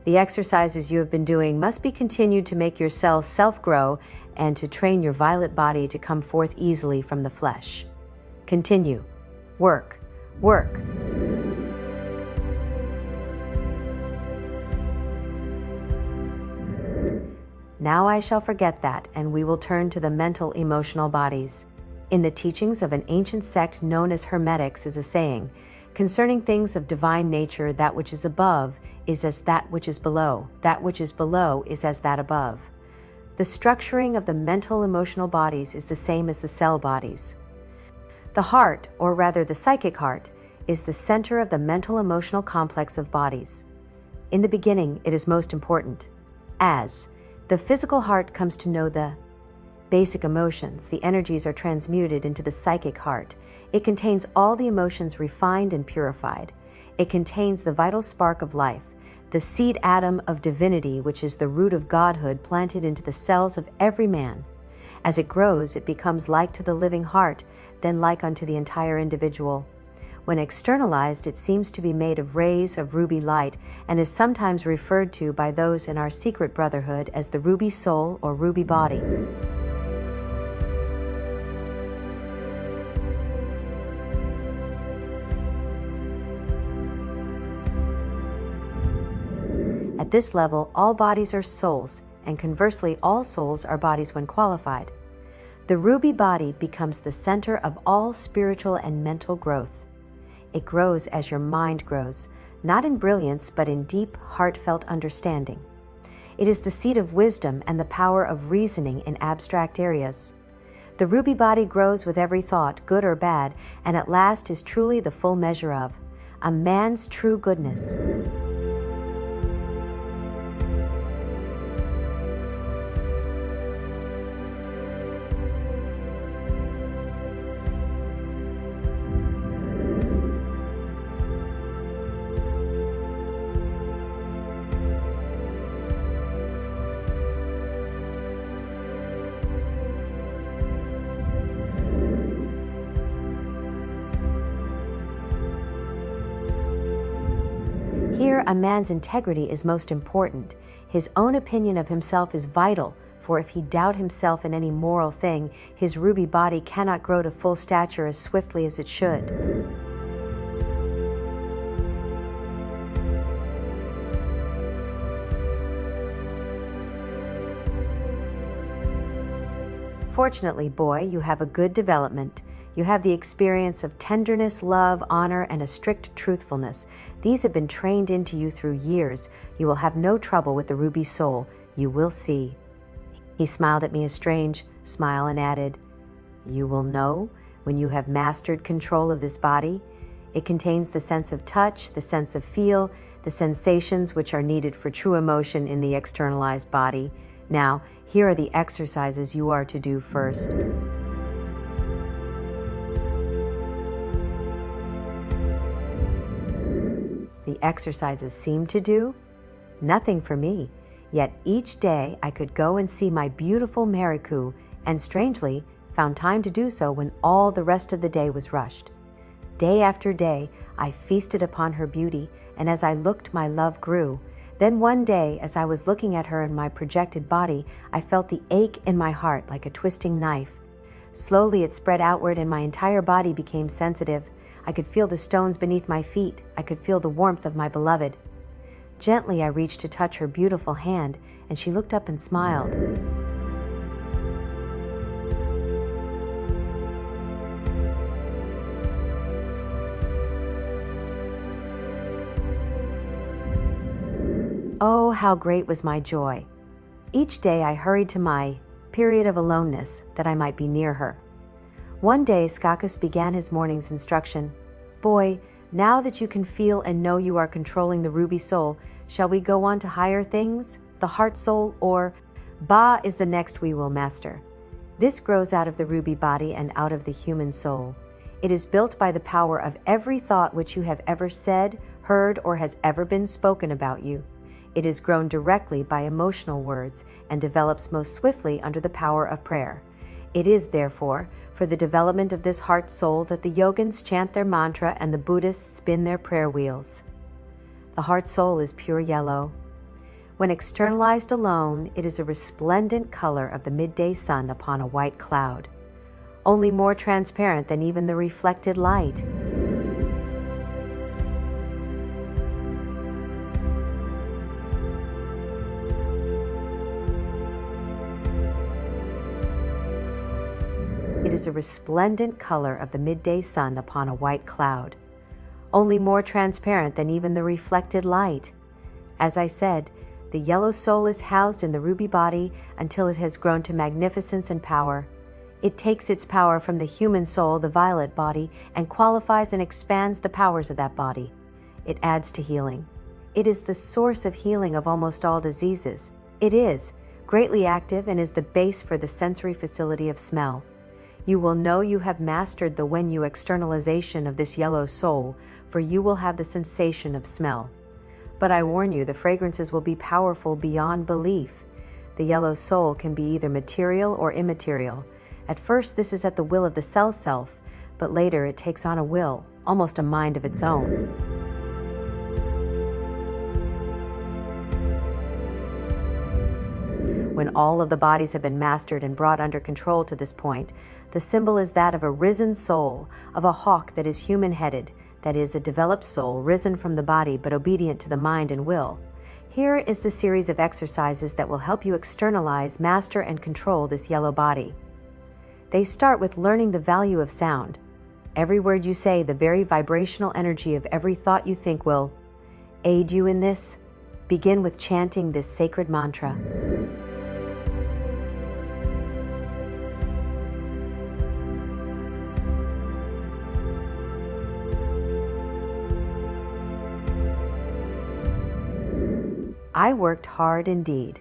The exercises you have been doing must be continued to make your cells self-grow and to train your violet body to come forth easily from the flesh. Continue. Work. Work. Now I shall forget that, and we will turn to the mental emotional bodies. In the teachings of an ancient sect known as Hermetics is a saying, concerning things of divine nature, that which is above is as that which is below, that which is below is as that above. The structuring of the mental emotional bodies is the same as the cell bodies. The heart, or rather the psychic heart, is the center of the mental emotional complex of bodies. In the beginning, it is most important. As the physical heart comes to know the basic emotions, the energies are transmuted into the psychic heart. It contains all the emotions refined and purified. It contains the vital spark of life, the seed atom of divinity, which is the root of godhood planted into the cells of every man. As it grows, it becomes like to the living heart, then like unto the entire individual. When externalized, it seems to be made of rays of ruby light and is sometimes referred to by those in our secret brotherhood as the ruby soul or ruby body. At this level, all bodies are souls, and conversely, all souls are bodies when qualified. The ruby body becomes the center of all spiritual and mental growth. It grows as your mind grows, not in brilliance, but in deep, heartfelt understanding. It is the seat of wisdom and the power of reasoning in abstract areas. The ruby body grows with every thought, good or bad, and at last is truly the full measure of a man's true goodness. Here, a man's integrity is most important. His own opinion of himself is vital, for if he doubt himself in any moral thing, his ruby body cannot grow to full stature as swiftly as it should. Fortunately, boy, you have a good development. You have the experience of tenderness, love, honor, and a strict truthfulness. These have been trained into you through years. You will have no trouble with the ruby soul. You will see. He smiled at me a strange smile and added, "You will know when you have mastered control of this body. It contains the sense of touch, the sense of feel, the sensations which are needed for true emotion in the externalized body. Now, here are the exercises you are to do first." The exercises seemed to do nothing for me, yet each day I could go and see my beautiful Mariku, and strangely found time to do so when all the rest of the day was rushed. Day after day I feasted upon her beauty, and as I looked my love grew. Then one day, as I was looking at her in my projected body, I felt the ache in my heart like a twisting knife. Slowly it spread outward and my entire body became sensitive. I could feel the stones beneath my feet. I could feel the warmth of my beloved. Gently I reached to touch her beautiful hand, and she looked up and smiled. Oh, how great was my joy. Each day I hurried to my period of aloneness that I might be near her. One day Skakus began his morning's instruction. "Boy, now that you can feel and know you are controlling the ruby soul, shall we go on to higher things, the heart soul, or Ba is the next we will master. This grows out of the ruby body and out of the human soul. It is built by the power of every thought which you have ever said, heard, or has ever been spoken about you. It is grown directly by emotional words and develops most swiftly under the power of prayer. It is, therefore, for the development of this heart soul that the yogins chant their mantra and the Buddhists spin their prayer wheels. The heart soul is pure yellow. When externalized alone, it is a resplendent color of the midday sun upon a white cloud, only more transparent than even the reflected light. It is a resplendent color of the midday sun upon a white cloud, only more transparent than even the reflected light. As I said, the yellow soul is housed in the ruby body until it has grown to magnificence and power. It takes its power from the human soul, the violet body, and qualifies and expands the powers of that body. It adds to healing. It is the source of healing of almost all diseases. It is greatly active and is the base for the sensory facility of smell. You will know you have mastered the when you externalization of this yellow soul, for you will have the sensation of smell. But I warn you, the fragrances will be powerful beyond belief. The yellow soul can be either material or immaterial. At first, this is at the will of the cell self, but later it takes on a will, almost a mind of its own. When all of the bodies have been mastered and brought under control to this point, the symbol is that of a risen soul, of a hawk that is human-headed, that is, a developed soul risen from the body but obedient to the mind and will. Here is the series of exercises that will help you externalize, master, and control this yellow body. They start with learning the value of sound. Every word you say, the very vibrational energy of every thought you think will aid you in this. Begin with chanting this sacred mantra. I worked hard indeed.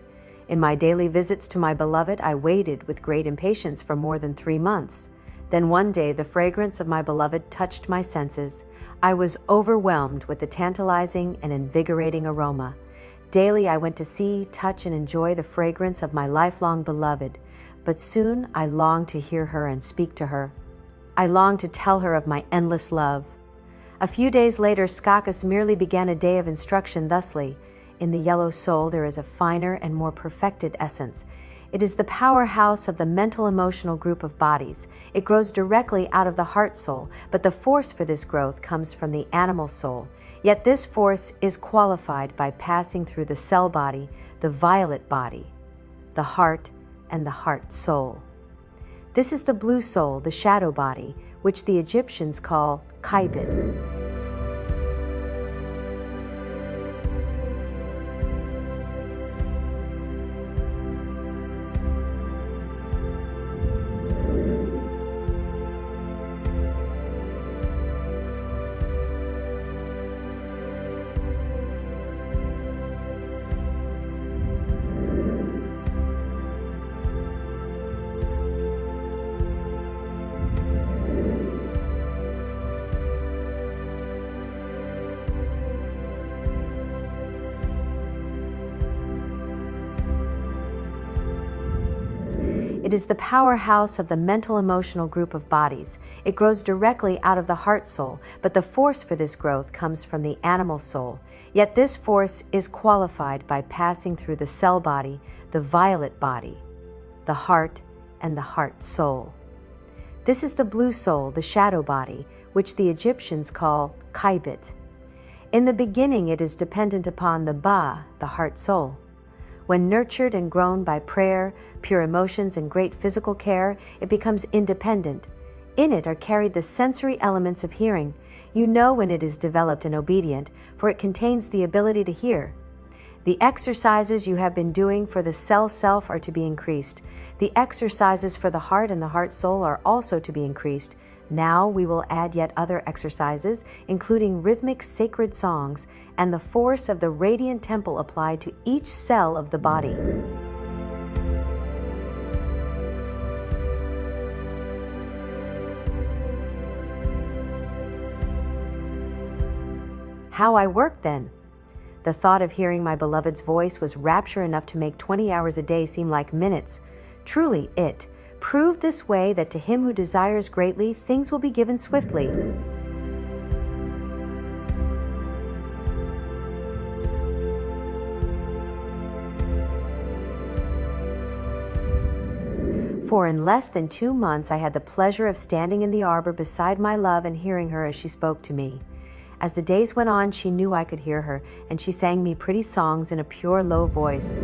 In my daily visits to my beloved, I waited with great impatience for more than 3 months. Then one day, the fragrance of my beloved touched my senses. I was overwhelmed with the tantalizing and invigorating aroma. Daily, I went to see, touch, and enjoy the fragrance of my lifelong beloved. But soon, I longed to hear her and speak to her. I longed to tell her of my endless love. A few days later, Skakas merely began a day of instruction thusly. In the yellow soul, there is a finer and more perfected essence. It is the powerhouse of the mental-emotional group of bodies. It grows directly out of the heart soul, but the force for this growth comes from the animal soul. Yet this force is qualified by passing through the cell body, the violet body, the heart, and the heart soul. This is the blue soul, the shadow body, which the Egyptians call kaibit. It is the powerhouse of the mental-emotional group of bodies. It grows directly out of the heart soul, but the force for this growth comes from the animal soul. Yet this force is qualified by passing through the cell body, the violet body, the heart, and the heart soul. This is the blue soul, the shadow body, which the Egyptians call kaibit. In the beginning, it is dependent upon the ba, the heart soul. When nurtured and grown by prayer, pure emotions, and great physical care, it becomes independent. In it are carried the sensory elements of hearing. You know when it is developed and obedient, for it contains the ability to hear. The exercises you have been doing for the cell self are to be increased. The exercises for the heart and the heart soul are also to be increased. Now we will add yet other exercises, including rhythmic sacred songs and the force of the radiant temple applied to each cell of the body. How I worked then? The thought of hearing my beloved's voice was rapture enough to make 20 hours a day seem like minutes. Truly it, prove this way that to him who desires greatly, things will be given swiftly. For in less than 2 months I had the pleasure of standing in the arbor beside my love and hearing her as she spoke to me. As the days went on, she knew I could hear her, and she sang me pretty songs in a pure, low voice.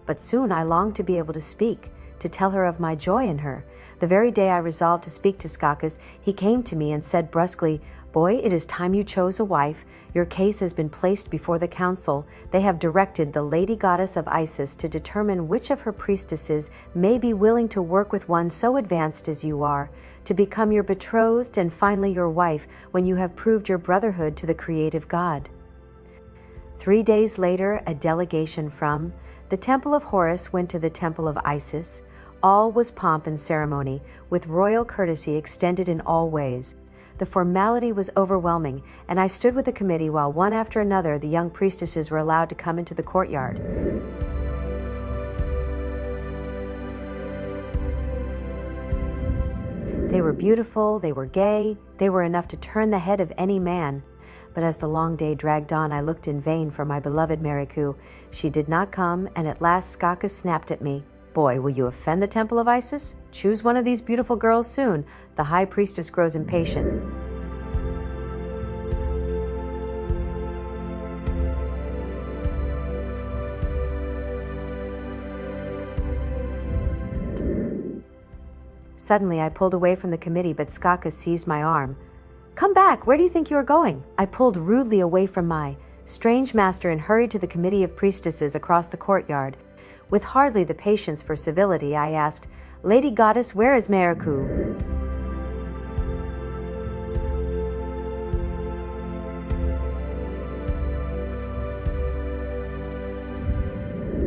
But soon I longed to be able to speak, to tell her of my joy in her. The very day I resolved to speak to Skakas, he came to me and said brusquely, "Boy, it is time you chose a wife. Your case has been placed before the council. They have directed the lady goddess of Isis to determine which of her priestesses may be willing to work with one so advanced as you are, to become your betrothed and finally your wife when you have proved your brotherhood to the creative God." 3 days later, a delegation from the Temple of Horus went to the Temple of Isis. All was pomp and ceremony, with royal courtesy extended in all ways. The formality was overwhelming, and I stood with the committee while one after another the young priestesses were allowed to come into the courtyard. They were beautiful, they were gay, they were enough to turn the head of any man. But as the long day dragged on, I looked in vain for my beloved Mariku. She did not come, and at last Skakas snapped at me. "Boy, will you offend the Temple of Isis? Choose one of these beautiful girls soon. The high priestess grows impatient." Suddenly I pulled away from the committee, but Skakas seized my arm. "Come back! Where do you think you are going?" I pulled rudely away from my strange master and hurried to the committee of priestesses across the courtyard. With hardly the patience for civility, I asked, "Lady Goddess, where is Mariku?"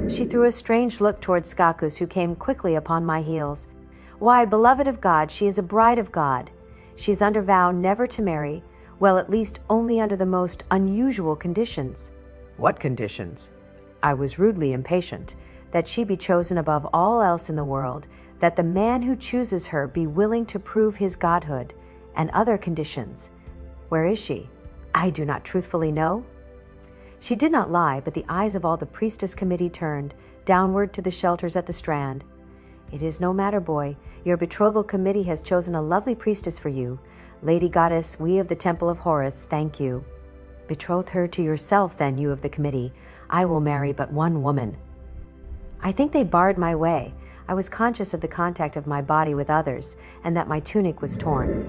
She threw a strange look toward Skakus, who came quickly upon my heels. "Why, beloved of God, she is a bride of God. She is under vow never to marry, well, at least only under the most unusual conditions." "What conditions?" I was rudely impatient. "That she be chosen above all else in the world, that the man who chooses her be willing to prove his godhood, and other conditions." "Where is she?" "I do not truthfully know." She did not lie, but the eyes of all the priestess committee turned downward to the shelters at the strand. "It is no matter, boy. Your betrothal committee has chosen a lovely priestess for you. Lady Goddess, we of the Temple of Horus thank you." "Betroth her to yourself, then, you of the committee. I will marry but one woman." I think they barred my way. I was conscious of the contact of my body with others, and that my tunic was torn.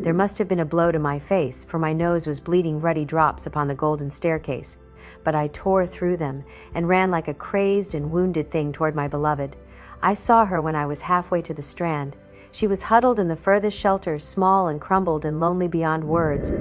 There must have been a blow to my face, for my nose was bleeding ruddy drops upon the golden staircase. But I tore through them, and ran like a crazed and wounded thing toward my beloved. I saw her when I was halfway to the strand. She was huddled in the furthest shelter, small and crumbled and lonely beyond words.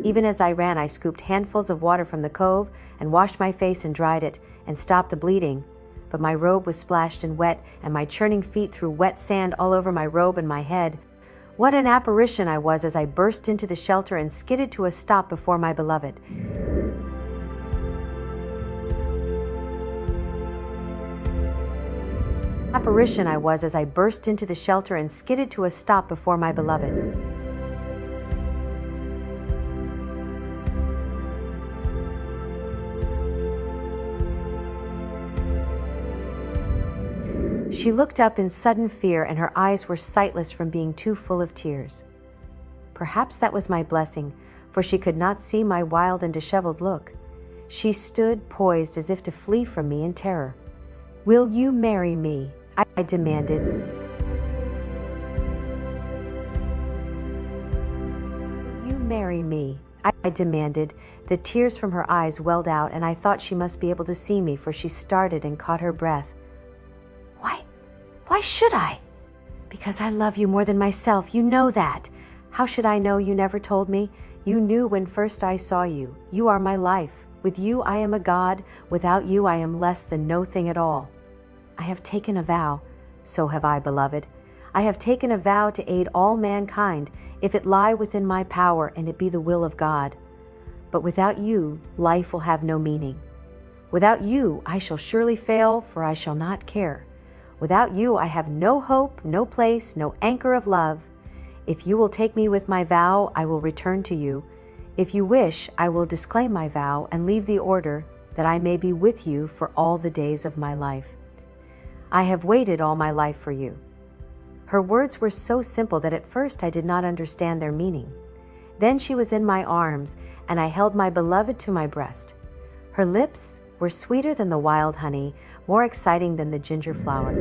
Even as I ran, I scooped handfuls of water from the cove and washed my face and dried it and stopped the bleeding. But my robe was splashed and wet, and my churning feet threw wet sand all over my robe and my head. What an apparition I was as I burst into the shelter and skidded to a stop before my beloved. Apparition I was as I burst into the shelter and skidded to a stop before my beloved. She looked up in sudden fear, and her eyes were sightless from being too full of tears. Perhaps that was my blessing, for she could not see my wild and disheveled look. She stood poised as if to flee from me in terror. "Will you marry me?" I demanded. "Will you marry me?" I demanded. The tears from her eyes welled out, and I thought she must be able to see me, for she started and caught her breath. Why should I?" Because I love you more than myself. You know that. How should I know you never told me? You knew when first I saw you. You are my life. With you I am a god. Without you I am less than no thing at all. I have taken a vow. So have I, beloved. I have taken a vow to aid all mankind, if it lie within my power and it be the will of God. But without you, life will have no meaning. Without you, I shall surely fail, for I shall not care. Without you, I have no hope, no place, no anchor of love. If you will take me with my vow, I will return to you. If you wish, I will disclaim my vow and leave the order, that I may be with you for all the days of my life. I have waited all my life for you. Her words were so simple that at first I did not understand their meaning. Then she was in my arms, and I held my beloved to my breast. Her lips were sweeter than the wild honey, more exciting than the ginger flower.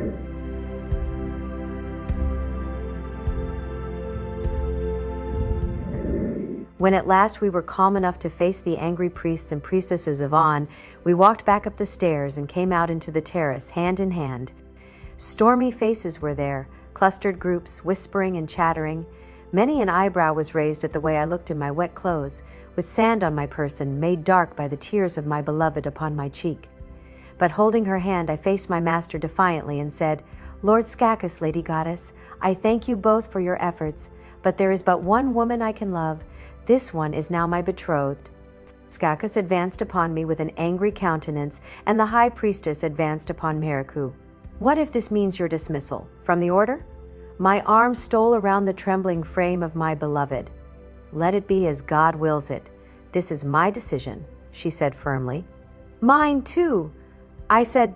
When at last we were calm enough to face the angry priests and priestesses of On, we walked back up the stairs and came out into the terrace, hand in hand. Stormy faces were there, clustered groups, whispering and chattering. Many an eyebrow was raised at the way I looked in my wet clothes, with sand on my person, made dark by the tears of my beloved upon my cheek. But holding her hand, I faced my master defiantly and said, Lord Skakis, Lady Goddess, I thank you both for your efforts, but there is but one woman I can love. This one is now my betrothed. Skakis advanced upon me with an angry countenance, and the high priestess advanced upon Meriku. What if this means your dismissal from the order? My arm stole around the trembling frame of my beloved. Let it be as God wills it. This is my decision, she said firmly. Mine too, I said,